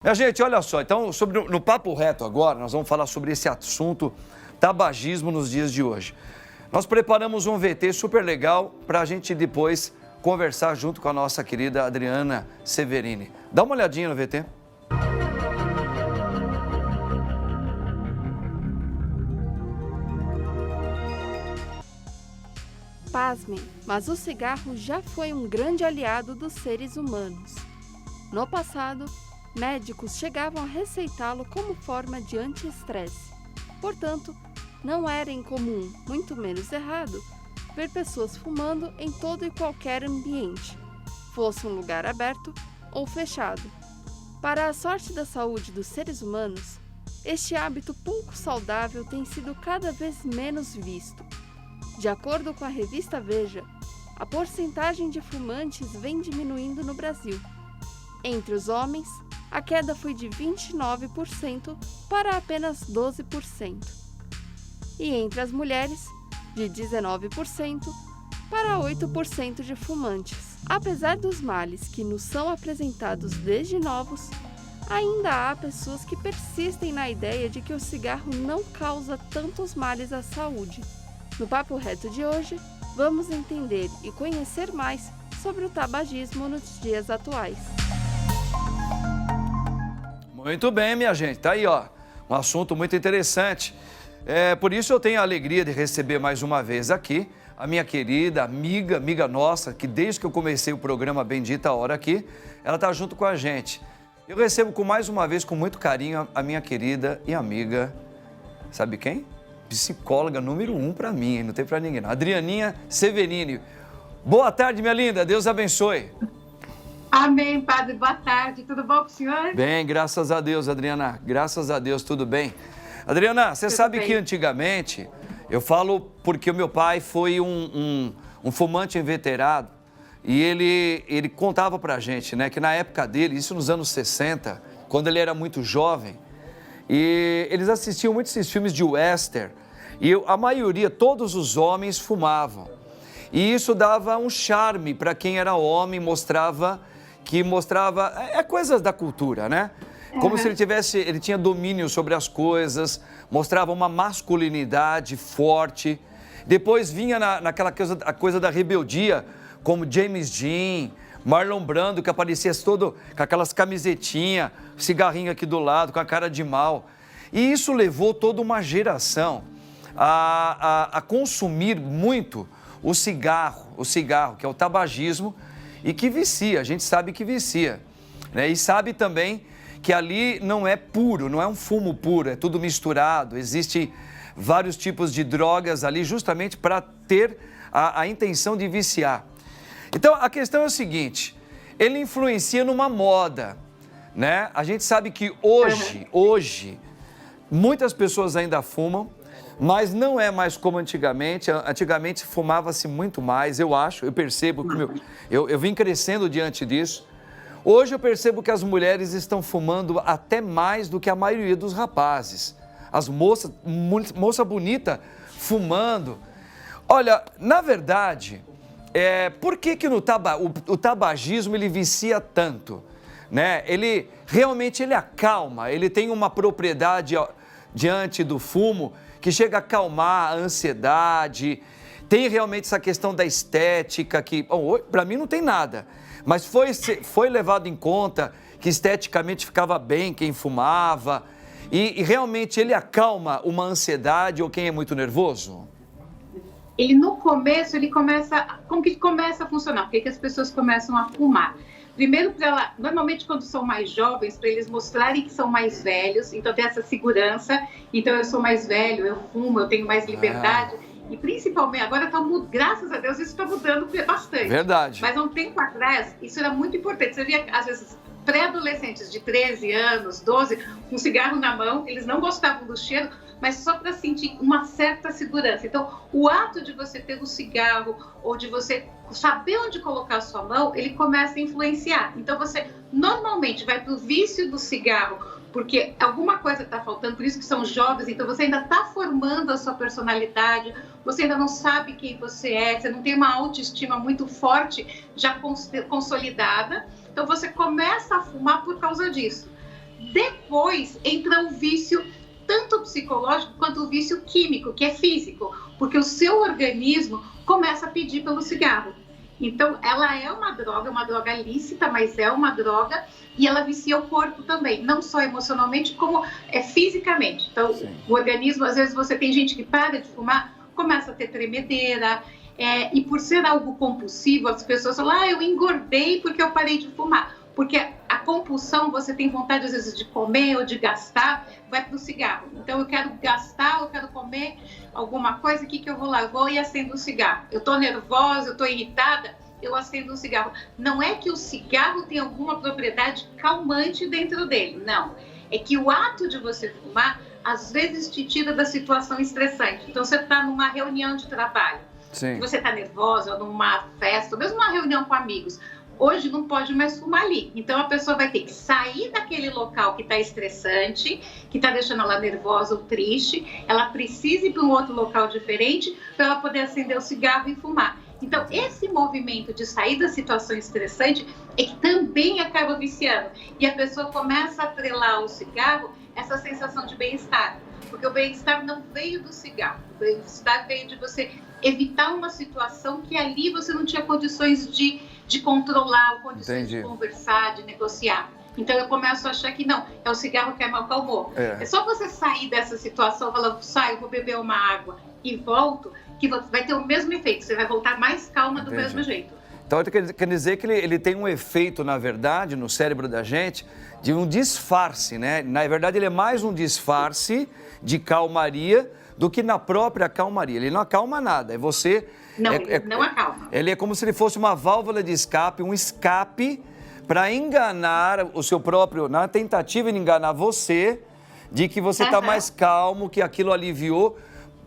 Minha gente, olha só, então, no Papo Reto agora, nós vamos falar sobre esse assunto, tabagismo nos dias de hoje. Nós preparamos um VT super legal para a gente depois conversar junto com a nossa querida Adriana Severini. Dá uma olhadinha no VT. Pasmem, mas o cigarro já foi um grande aliado dos seres humanos. No passado, médicos chegavam a receitá-lo como forma de anti-estresse. Portanto, não era incomum, muito menos errado, ver pessoas fumando em todo e qualquer ambiente, fosse um lugar aberto ou fechado. Para a sorte da saúde dos seres humanos, este hábito pouco saudável tem sido cada vez menos visto. De acordo com a revista Veja, a porcentagem de fumantes vem diminuindo no Brasil. Entre os homens, a queda foi de 29% para apenas 12%. E entre as mulheres, de 19% para 8% de fumantes. Apesar dos males que nos são apresentados desde novos, ainda há pessoas que persistem na ideia de que o cigarro não causa tantos males à saúde. No Papo Reto de hoje, vamos entender e conhecer mais sobre o tabagismo nos dias atuais. Muito bem, minha gente, tá aí, ó, um assunto muito interessante. Por isso eu tenho a alegria de receber mais uma vez aqui a minha querida amiga nossa, que desde que eu comecei o programa Bendita Hora aqui, ela tá junto com a gente. Eu recebo mais uma vez, com muito carinho, a minha querida e amiga, sabe quem? Psicóloga número 1 para mim, hein? Não tem para ninguém não. Adrianinha Severini. Boa tarde, minha linda, Deus abençoe. Amém, padre, boa tarde, tudo bom com o senhor? Bem, graças a Deus, Adriana, graças a Deus, tudo bem. Adriana, você sabe que antigamente, eu falo porque o meu pai foi um fumante inveterado e ele contava pra gente, né, que na época dele, isso nos anos 60, quando ele era muito jovem, e eles assistiam muito esses filmes de western e a maioria, todos os homens fumavam. E isso dava um charme para quem era homem, mostrava coisas da cultura, né? Como se ele tinha domínio sobre as coisas, mostrava uma masculinidade forte. Depois vinha naquela coisa da rebeldia, como James Dean, Marlon Brando, que aparecia todo com aquelas camisetinhas, cigarrinho aqui do lado, com a cara de mal. E isso levou toda uma geração a consumir muito o cigarro, que é o tabagismo, e que vicia, a gente sabe que vicia, né? E sabe também que ali não é puro, não é um fumo puro, é tudo misturado, existe vários tipos de drogas ali justamente para ter a intenção de viciar. Então, a questão é o seguinte, ele influencia numa moda, né? A gente sabe que hoje, muitas pessoas ainda fumam, mas não é mais como antigamente. Antigamente fumava-se muito mais, eu percebo que eu vim crescendo diante disso. Hoje eu percebo que as mulheres estão fumando até mais do que a maioria dos rapazes. As moça bonita fumando. Olha, na verdade, por que o tabagismo ele vicia tanto? Né? Ele realmente acalma, ele tem uma propriedade diante do fumo que chega a acalmar a ansiedade, tem realmente essa questão da estética, que para mim não tem nada, mas foi levado em conta que esteticamente ficava bem quem fumava, e realmente ele acalma uma ansiedade ou quem é muito nervoso? Ele no começo, como que começa a funcionar? Por que as pessoas começam a fumar? Primeiro, normalmente quando são mais jovens, para eles mostrarem que são mais velhos, então tem essa segurança, então eu sou mais velho, eu fumo, eu tenho mais liberdade, e principalmente, agora graças a Deus isso está mudando bastante. Verdade. Mas há um tempo atrás, isso era muito importante, você via às vezes pré-adolescentes de 13 anos, 12, com um cigarro na mão, eles não gostavam do cheiro, mas só para sentir uma certa segurança. Então, o ato de você ter um cigarro ou de você saber onde colocar a sua mão, ele começa a influenciar. Então, você normalmente vai para o vício do cigarro, porque alguma coisa está faltando, por isso que são jovens, então você ainda está formando a sua personalidade, você ainda não sabe quem você é, você não tem uma autoestima muito forte, já consolidada, então você começa a fumar por causa disso. Depois entra o vício, tanto psicológico quanto o vício químico, que é físico, porque o seu organismo começa a pedir pelo cigarro. Então, ela é uma droga lícita, mas é uma droga, e ela vicia o corpo também, não só emocionalmente, como fisicamente. Então, sim, o organismo, às vezes você tem gente que para de fumar, começa a ter tremedeira, e por ser algo compulsivo, as pessoas falam, eu engordei porque eu parei de fumar. Porque a compulsão, você tem vontade às vezes de comer ou de gastar, vai para o cigarro. Então eu quero gastar, eu quero comer alguma coisa, o que eu vou lá? Eu vou e acendo um cigarro. Eu estou nervosa, eu estou irritada, eu acendo um cigarro. Não é que o cigarro tem alguma propriedade calmante dentro dele, não. É que o ato de você fumar, às vezes te tira da situação estressante. Então você está numa reunião de trabalho, sim, você está nervosa, ou numa festa, ou mesmo uma reunião com amigos. Hoje não pode mais fumar ali. Então a pessoa vai ter que sair daquele local que está estressante, que está deixando ela nervosa ou triste. Ela precisa ir para um outro local diferente para ela poder acender o cigarro e fumar. Então esse movimento de sair da situação estressante é que também acaba viciando. E a pessoa começa a atrelar ao cigarro essa sensação de bem-estar. Porque o bem-estar não veio do cigarro. O bem-estar veio de você evitar uma situação que ali você não tinha condições de controlar, condições de conversar, de negociar. Então eu começo a achar que não, é o cigarro que me acalmou. É só você sair dessa situação, falando, saio, vou beber uma água e volto, que vai ter o mesmo efeito, você vai voltar mais calma do mesmo jeito. Então quer dizer que ele tem um efeito, na verdade, no cérebro da gente, de um disfarce, né? Na verdade, ele é mais um disfarce de calmaria do que na própria calmaria. Ele não acalma nada, é você... Não, não acalma. Ele é como se ele fosse uma válvula de escape, um escape para enganar o seu próprio, na tentativa de enganar você, de que você está mais calmo, que aquilo aliviou,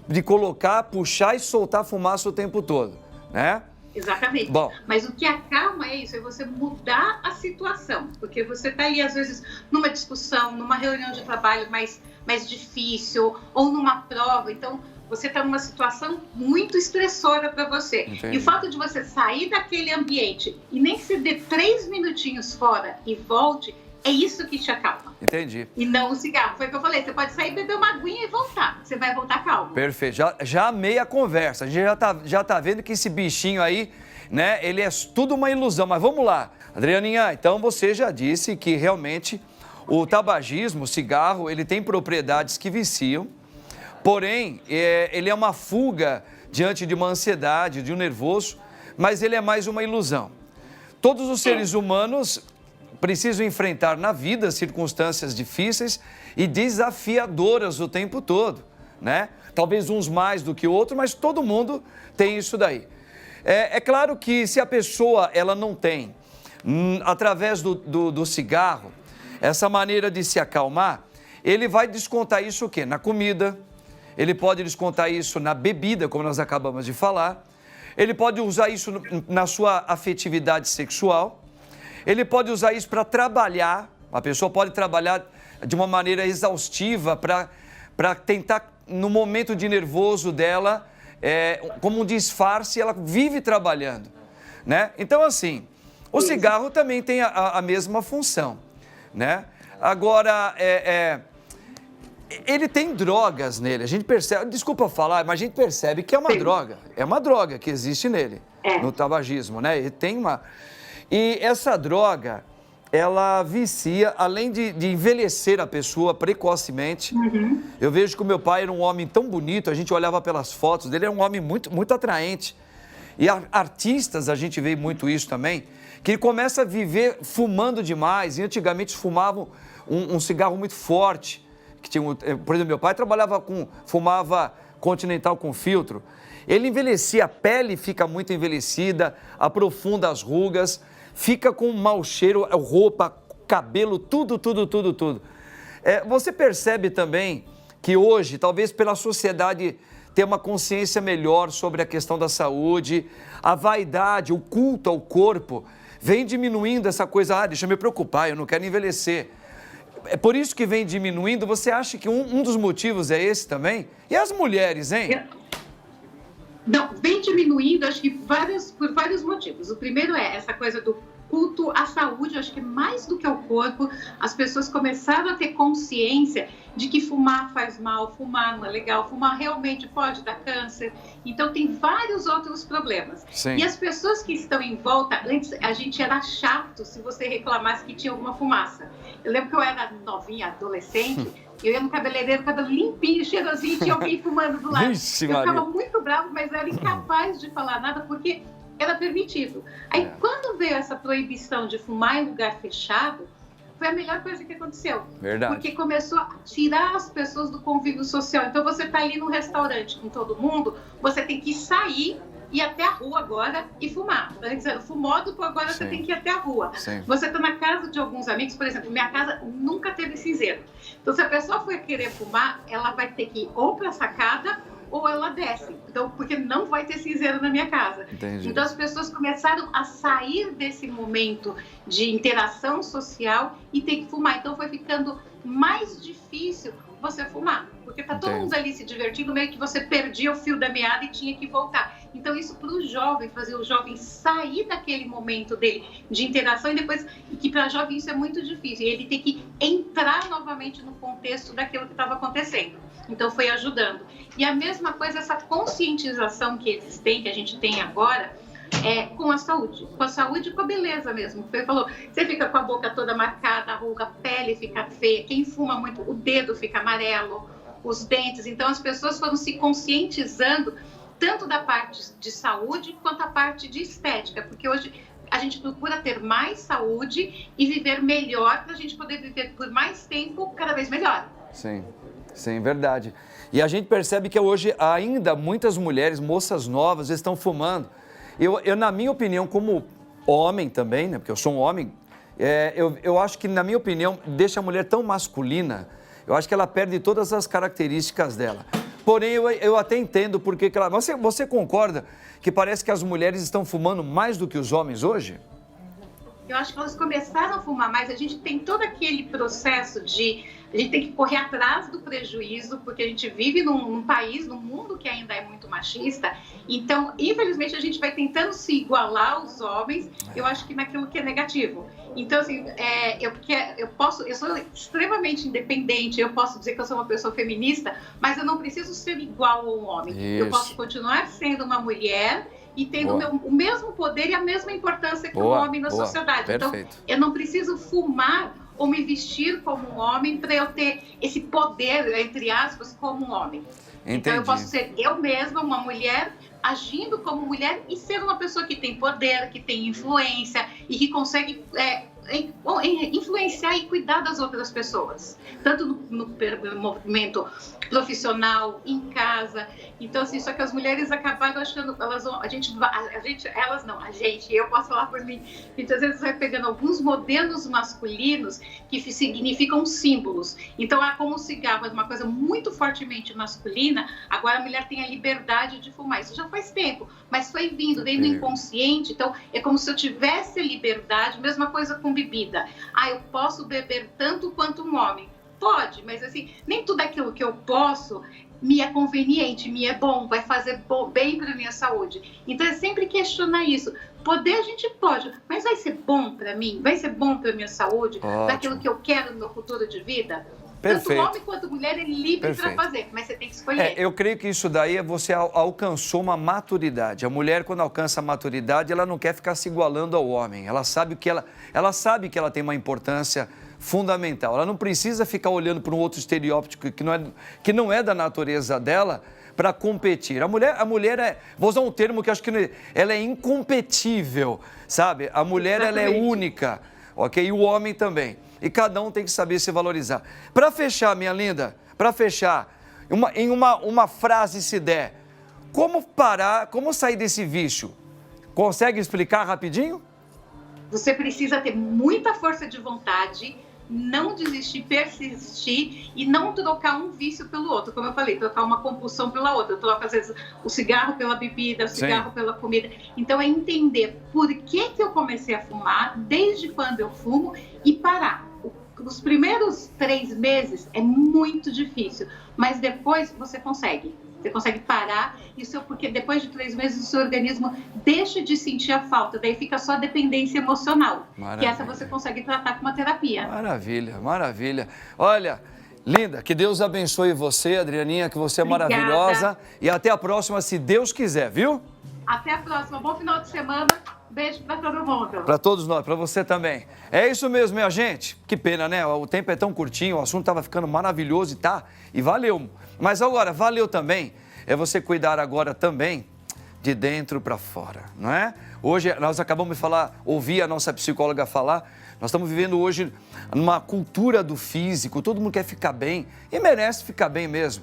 de colocar, puxar e soltar fumaça o tempo todo, né? Exatamente. Bom, mas o que acalma é isso, é você mudar a situação, porque você está ali, às vezes, numa discussão, numa reunião de trabalho mais difícil, ou numa prova, então... Você está numa situação muito estressora para você. Entendi. E o fato de você sair daquele ambiente e nem se dê 3 minutinhos fora e volte, é isso que te acalma. Entendi. E não o cigarro. Foi o que eu falei, você pode sair, beber uma aguinha e voltar. Você vai voltar calmo. Perfeito. Já amei a conversa. A gente já tá vendo que esse bichinho aí, né, ele é tudo uma ilusão. Mas vamos lá. Adrianinha, então você já disse que realmente o tabagismo, o cigarro, ele tem propriedades que viciam. Porém, ele é uma fuga diante de uma ansiedade, de um nervoso, mas ele é mais uma ilusão. Todos os seres humanos precisam enfrentar na vida circunstâncias difíceis e desafiadoras o tempo todo, né? Talvez uns mais do que outros, mas todo mundo tem isso daí. É claro que se a pessoa ela não tem, através do cigarro, essa maneira de se acalmar, ele vai descontar isso o quê? Na comida. Ele pode descontar isso na bebida, como nós acabamos de falar. Ele pode usar isso na sua afetividade sexual. Ele pode usar isso para trabalhar. A pessoa pode trabalhar de uma maneira exaustiva para tentar, no momento de nervoso dela, como um disfarce, ela vive trabalhando, né? Então, assim, o cigarro também tem a mesma função, né? Agora, ele tem drogas nele, a gente percebe, desculpa falar, mas a gente percebe que é uma droga. É uma droga que existe nele, no tabagismo, né? E essa droga, ela vicia, além de envelhecer a pessoa precocemente. Uhum. Eu vejo que o meu pai era um homem tão bonito, a gente olhava pelas fotos dele, era um homem muito, muito atraente. E artistas, a gente vê muito isso também, que ele começa a viver fumando demais, e antigamente fumavam um cigarro muito forte. Que tinha, por exemplo, meu pai fumava Continental com filtro. Ele envelhecia, a pele fica muito envelhecida, aprofunda as rugas, fica com um mau cheiro, roupa, cabelo, tudo. Você percebe também que hoje, talvez pela sociedade ter uma consciência melhor sobre a questão da saúde, a vaidade, o culto ao corpo, vem diminuindo essa coisa, deixa eu me preocupar, eu não quero envelhecer. É por isso que vem diminuindo. Você acha que um dos motivos é esse também? E as mulheres, hein? Não, vem diminuindo, acho que por vários motivos. O primeiro é essa coisa do culto à saúde, eu acho que mais do que ao corpo, as pessoas começaram a ter consciência de que fumar faz mal, fumar não é legal, fumar realmente pode dar câncer. Então, tem vários outros problemas. Sim. E as pessoas que estão em volta, antes a gente era chato se você reclamasse que tinha alguma fumaça. Eu lembro que eu era novinha, adolescente, eu ia no cabeleireiro, cabelo limpinho, cheirosinho, tinha alguém fumando do lado. Vixe, eu ficava Maria. muito brava, mas eu era incapaz de falar nada, porque era permitido. Aí, quando veio essa proibição de fumar em lugar fechado, foi a melhor coisa que aconteceu. Verdade. Porque começou a tirar as pessoas do convívio social. Então, você está ali no restaurante com todo mundo, você tem que sair, ir até a rua agora e fumar. Antes era fumódromo, agora Sim. você tem que ir até a rua. Sim. Você está na casa de alguns amigos, por exemplo, minha casa nunca teve cinzeiro. Então, se a pessoa for querer fumar, ela vai ter que ir ou para a sacada ou ela desce. Então, porque não vai ter cinzeiro na minha casa. Entendi. Então, as pessoas começaram a sair desse momento de interação social e ter que fumar. Então, foi ficando mais difícil você fumar. Porque tá todo Entendi. mundo ali se divertindo, meio que você perdia o fio da meada e tinha que voltar. Então, isso para o jovem, fazer o jovem sair daquele momento dele de interação e depois, que para jovem isso é muito difícil. Ele tem que entrar novamente no contexto daquilo que estava acontecendo. Então, foi ajudando. E a mesma coisa, essa conscientização que eles têm, que a gente tem agora, com a saúde e com a beleza mesmo. Você falou, você fica com a boca toda marcada, a ruga, a pele fica feia, quem fuma muito, o dedo fica amarelo, os dentes. Então, as pessoas foram se conscientizando tanto da parte de saúde quanto a parte de estética, porque hoje a gente procura ter mais saúde e viver melhor para a gente poder viver por mais tempo, cada vez melhor. Sim, sim, verdade. E a gente percebe que hoje ainda muitas mulheres, moças novas, estão fumando. Eu, na minha opinião, como homem também, né, porque eu sou um homem, eu acho que, na minha opinião, deixa a mulher tão masculina, eu acho que ela perde todas as características dela. Porém, eu até entendo porque que ela... Você concorda que parece que as mulheres estão fumando mais do que os homens hoje? Eu acho que elas começaram a fumar mais. A gente tem todo aquele processo de... A gente tem que correr atrás do prejuízo, porque a gente vive num país, num mundo que ainda é muito machista. Então, infelizmente, a gente vai tentando se igualar aos homens, eu acho que naquilo que é negativo. Então, assim, eu sou extremamente independente, eu posso dizer que eu sou uma pessoa feminista, mas eu não preciso ser igual a um homem. Isso. Eu posso continuar sendo uma mulher e tendo o mesmo poder e a mesma importância que um homem na sociedade. Perfeito. Então, eu não preciso fumar ou me vestir como um homem para eu ter esse poder, entre aspas, como um homem. Entendi. Então, eu posso ser eu mesma, uma mulher, agindo como mulher e ser uma pessoa que tem poder, que tem influência e que consegue influenciar e cuidar das outras pessoas, tanto no movimento profissional, em casa. Então, assim, só que as mulheres acabaram achando, eu posso falar por mim, a gente às vezes vai pegando alguns modelos masculinos que significam símbolos. Então, como o cigarro é uma coisa muito fortemente masculina, agora a mulher tem a liberdade de fumar. Isso já faz tempo, mas veio do inconsciente. Então, é como se eu tivesse a liberdade, mesma coisa com bebida. Eu posso beber tanto quanto um homem. Pode, mas assim, nem tudo aquilo que eu posso me é conveniente, me é bom, vai fazer bem para a minha saúde. Então, é sempre questionar isso. Poder a gente pode, mas vai ser bom para mim? Vai ser bom para a minha saúde? Daquilo que eu quero no meu futuro de vida? Perfeito. Tanto homem quanto mulher é livre para fazer, mas você tem que escolher. Eu creio que isso daí você alcançou uma maturidade. A mulher, quando alcança a maturidade, ela não quer ficar se igualando ao homem. Ela sabe que ela tem uma importância fundamental. Ela não precisa ficar olhando para um outro estereótipo que não é da natureza dela para competir. A mulher vou usar um termo que eu acho que ela é incompatível, sabe? A mulher, ela é única, ok? E o homem também. E cada um tem que saber se valorizar. Para fechar, minha linda, em uma frase se der, como sair desse vício? Consegue explicar rapidinho? Você precisa ter muita força de vontade, não desistir, persistir e não trocar um vício pelo outro. Como eu falei, trocar uma compulsão pela outra. Eu troco, às vezes, o cigarro pela bebida, o cigarro pela comida. Então, é entender por que eu comecei a fumar, desde quando eu fumo e parar. Os primeiros 3 meses é muito difícil, mas depois você consegue. Você consegue parar, isso porque depois de 3 meses o seu organismo deixa de sentir a falta, daí fica só a dependência emocional. Maravilha. Que essa você consegue tratar com uma terapia. Maravilha, maravilha. Olha, linda, que Deus abençoe você, Adrianinha, que você é Obrigada. maravilhosa. E até a próxima, se Deus quiser, viu? Até a próxima, bom final de semana, beijo para todo mundo. Para todos nós, para você também. É isso mesmo, minha gente. Que pena, né? O tempo é tão curtinho, o assunto estava ficando maravilhoso e valeu. Mas agora, valeu também, é você cuidar agora também de dentro para fora, não é? Hoje, nós acabamos de ouvir a nossa psicóloga falar, nós estamos vivendo hoje numa cultura do físico, todo mundo quer ficar bem e merece ficar bem mesmo.